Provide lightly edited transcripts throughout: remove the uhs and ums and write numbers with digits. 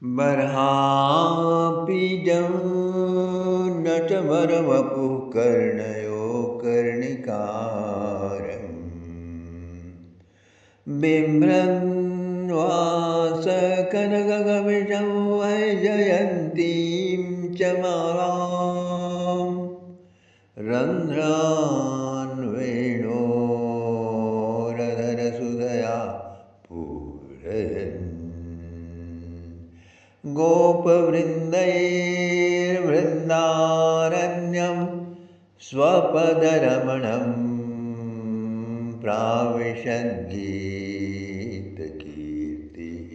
बर्हापीडं नटवरवपुः कर्णयो कर्णिकारम् बिभ्रन्वासकनककपिशं वैजयन्तीं च मालाम् रन्ध्रान् वेणोरधरसुधया पूरयन् गोपवृन्दैर्वृन्दारण्यं स्वपदरमणं प्राविशद्गीतकीर्तिः।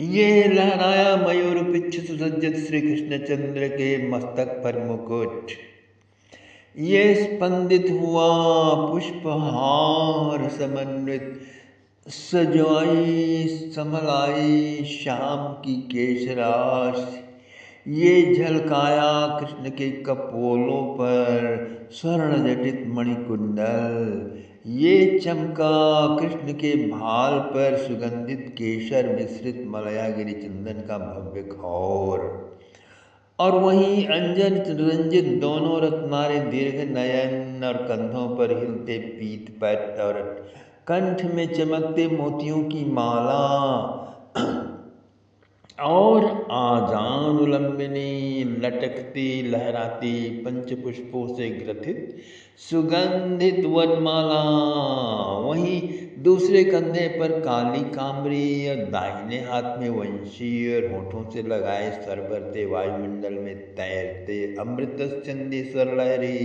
ये लहराया मयूर पिच्छ सुसज्जित श्री कृष्णचंद्र के मस्तक पर मुकुट, ये स्पंदित हुआ पुष्पहार समन्वित सजाई समलाई श्याम की केशराशि, ये झलकाया कृष्ण के कपोलों पर स्वर्ण जटित मणिकुंडल, ये चमका कृष्ण के भाल पर सुगंधित केशर मिश्रित मलयागिरी चंदन का भव्य खौर, और वहीं अंजन रंजित दोनों रत्नारे दीर्घ नयन और कंधों पर हिलते पीत पट और कंठ में चमकते मोतियों की माला और आजान उलंबिनी लटकती लहराती पंचपुष्पों से ग्रथित सुगंधित वनमाला, वहीं दूसरे कंधे पर काली कामरी और दाहिने हाथ में वंशी और होठों से लगाए स्वर भरते वायुमंडल में तैरते अमृत चंदी स्वर लहरी,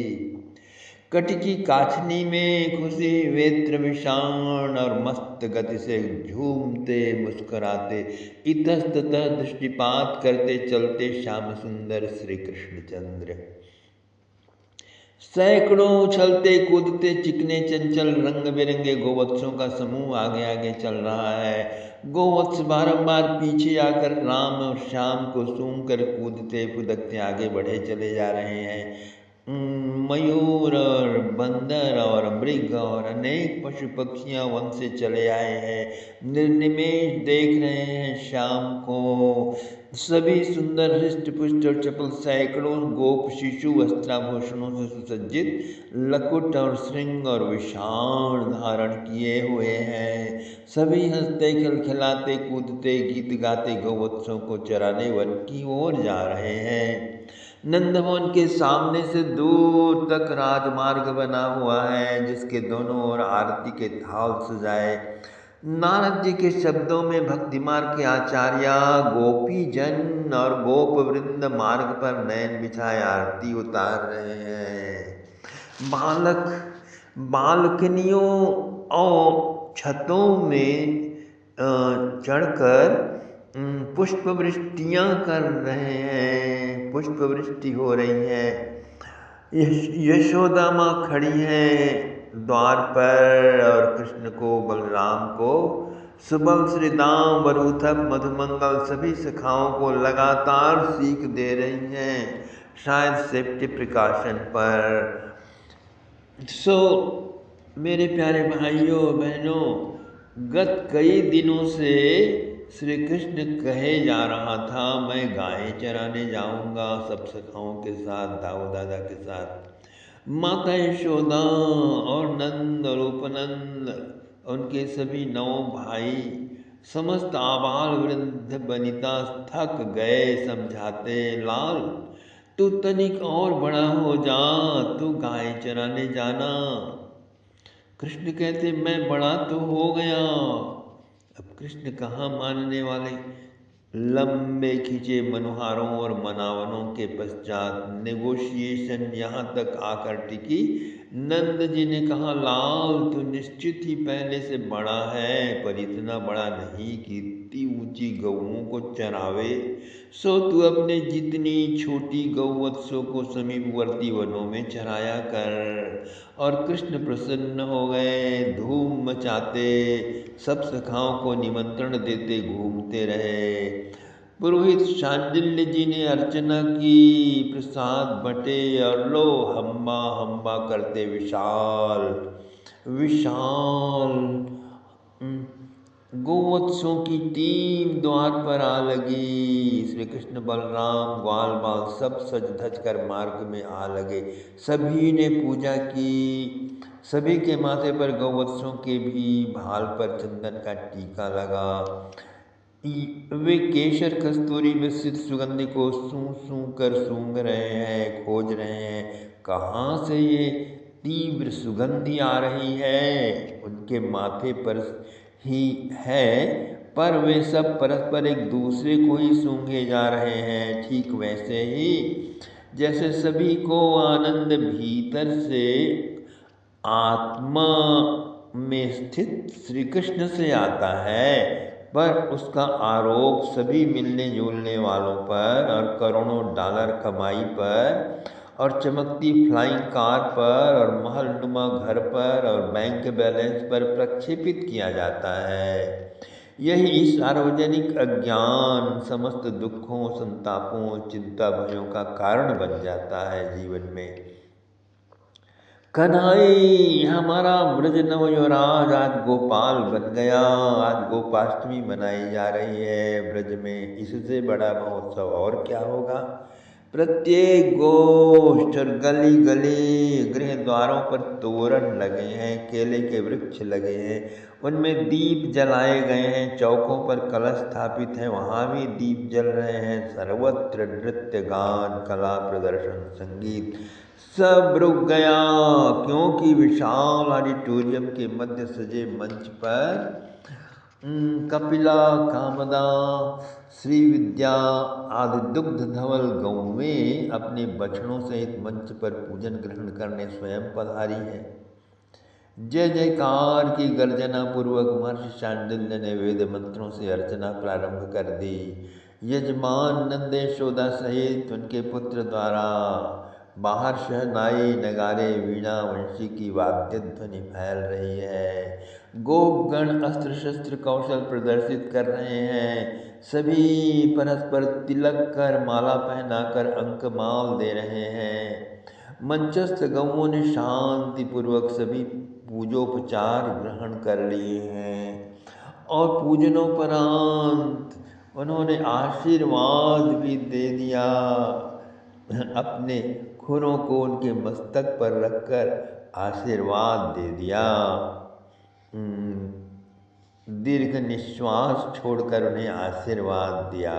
कटकी काछनी में खुशी वेत्र विषाण और मस्त गति से झूमते मुस्कुराते इतस्ततः दृष्टिपात करते चलते श्याम सुंदर श्री कृष्णचंद्र, सैकड़ों उछलते कूदते चिकने चंचल रंग बिरंगे गोवत्सों का समूह आगे आगे चल रहा है। गोवत्स बारंबार पीछे आकर राम और श्याम को सूंघ कर कूदते फुदकते आगे बढ़े चले जा रहे हैं। मयूर और बंदर और मृग और अनेक पशु पक्षियां वन से चले आए हैं, निर्निमेष देख रहे हैं श्याम को। सभी सुंदर हृष्ट पुष्ट और चपल सैकड़ों गोप शिशु वस्त्राभूषणों से सुसज्जित लकुट और श्रृंग और विशाल धारण किए हुए हैं। सभी हंसते खिलखिलाते कूदते गीत गाते गोवत्सों को चराने वन की ओर जा रहे हैं। नंदवन के सामने से दूर तक राजमार्ग बना हुआ है, जिसके दोनों ओर आरती के थाल सजाए। नारद जी के शब्दों में भक्ति मार्ग के आचार्य गोपी जन और गोप वृंद मार्ग पर नयन बिछाए आरती उतार रहे हैं। बालकनियों और छतों में चढ़कर पुष्प वृष्टियाँ कर रहे हैं, पुष्प वृष्टि हो रही है। यशोदा माँ खड़ी हैं द्वार पर और कृष्ण को बलराम को सुबल श्री दाम वरुथक मधुमंगल सभी सखाओं को लगातार सीख दे रही हैं, शायद सेफ्टी प्रिकॉशन पर। मेरे प्यारे भाइयों बहनों, गत कई दिनों से श्री कृष्ण कहे जा रहा था मैं गायें चराने जाऊंगा सब सखाओं के साथ, दाऊ दादा के साथ। माता यशोदा और नंद और उपनंद उनके सभी 9 भाई समस्त आबाल वृद्ध बनिता थक गए समझाते, लाल तू तनिक और बड़ा हो जा, तू गाय चराने जाना। कृष्ण कहते मैं बड़ा तो हो गया। अब कृष्ण कहाँ मानने वाले। लंबे खींचे मनुहारों और मनावनों के पश्चात नेगोशिएशन यहाँ तक आकर टिकी। नंद जी ने कहा लाल तू निश्चित ही पहले से बड़ा है, पर इतना बड़ा नहीं कि इतनी ऊंची गऊओं को चरावे। सो तू अपने जितनी छोटी गौवत्सों को समीपवर्ती वनों में चराया कर। और कृष्ण प्रसन्न हो गए, धूम मचाते सब सखाओं को निमंत्रण देते घूमते रहे। पुरोहित शांडिल्य जी ने अर्चना की, प्रसाद बटे और लो हम्बा हम्बा करते विशाल विशाल गोवत्सों की टीम द्वार पर आ लगी। श्री कृष्ण बलराम ग्वाल बाल सब सज धज कर मार्ग में आ लगे। सभी ने पूजा की। सभी के माथे पर गौवत्सों के भी भाल पर चंदन का टीका लगा। वे केशर कस्तूरी मिश्रित सुगंधि को सूं सूं कर सूंघ रहे हैं, खोज रहे हैं कहाँ से ये तीव्र सुगंधि आ रही है। उनके माथे पर ही है, पर वे सब परस्पर एक दूसरे को ही सूंघे जा रहे हैं। ठीक वैसे ही जैसे सभी को आनंद भीतर से आत्मा में स्थित श्री कृष्ण से आता है, पर उसका आरोप सभी मिलने जुलने वालों पर और करोड़ों डॉलर कमाई पर और चमकती फ्लाइंग कार पर और महलनुमा घर पर और बैंक बैलेंस पर प्रक्षेपित किया जाता है। यही सार्वजनिक अज्ञान समस्त दुखों, संतापों, चिंता भयों का कारण बन जाता है जीवन में। कन्हई हमारा ब्रज नव युवराज आज गोपाल बन गया। आज गोपाष्टमी मनाई जा रही है ब्रज में। इससे बड़ा महोत्सव और क्या होगा। प्रत्येक गोष्ठ और गली गली गृह द्वारों पर तोरण लगे हैं, केले के वृक्ष लगे हैं, उनमें दीप जलाए गए हैं, चौकों पर कलश स्थापित हैं, वहाँ भी दीप जल रहे हैं। सर्वत्र नृत्य गान कला प्रदर्शन संगीत सब रुक गया, क्योंकि विशाल ऑडिटोरियम के मध्य सजे मंच पर कपिला, कामदा, श्री विद्या आदि दुग्ध धवल गौवें अपने बछड़ों सहित मंच पर पूजन ग्रहण करने स्वयं पधारी है। जय जयकार की गर्जना पूर्वक महर्षि शांडिल्य ने वेद मंत्रों से अर्चना प्रारंभ कर दी। यजमान नंद यशोदा सहित उनके पुत्र द्वारा बाहर शहनाई, नगारे, वीणा, वंशी की वाद्य ध्वनि फैल रही है। गोपगण अस्त्र शस्त्र कौशल प्रदर्शित कर रहे हैं। सभी परस्पर तिलक कर माला पहनाकर अंकमाल दे रहे हैं। मंचस्थ गौओं ने शांति पूर्वक सभी पूजोपचार ग्रहण कर लिए हैं और पूजनोपरांत उन्होंने आशीर्वाद भी दे दिया। अपने खुरों को उनके मस्तक पर रखकर आशीर्वाद दे दिया। दीर्घ निश्वास छोड़कर उन्हें आशीर्वाद दिया।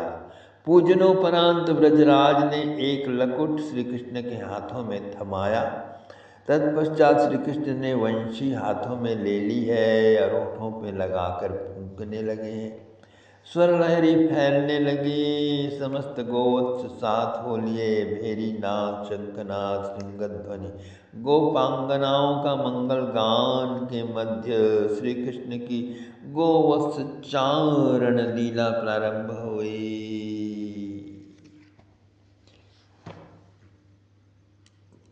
पूजनोपरांत ब्रजराज ने एक लकुट श्री कृष्ण के हाथों में थमाया। तत्पश्चात श्री कृष्ण ने वंशी हाथों में ले ली है और होठों पे लगाकर फूंकने लगे हैं। स्वर लहरी फैलने लगी। समस्त गोवत्स साथ हो लिए। भेरी नाद, शंखनाद, श्रृंगध्वनि, गोपांगनाओं का मंगल गान के मध्य श्री कृष्ण की गोवत्स चारण लीला प्रारंभ हुई।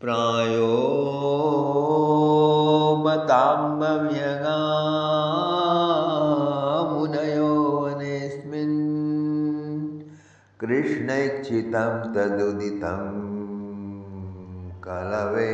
प्रायो बताम्यगा मुनयो वनेस्मिन् कृष्णैक्षितं तदुदितं कलवेणुगीतम्।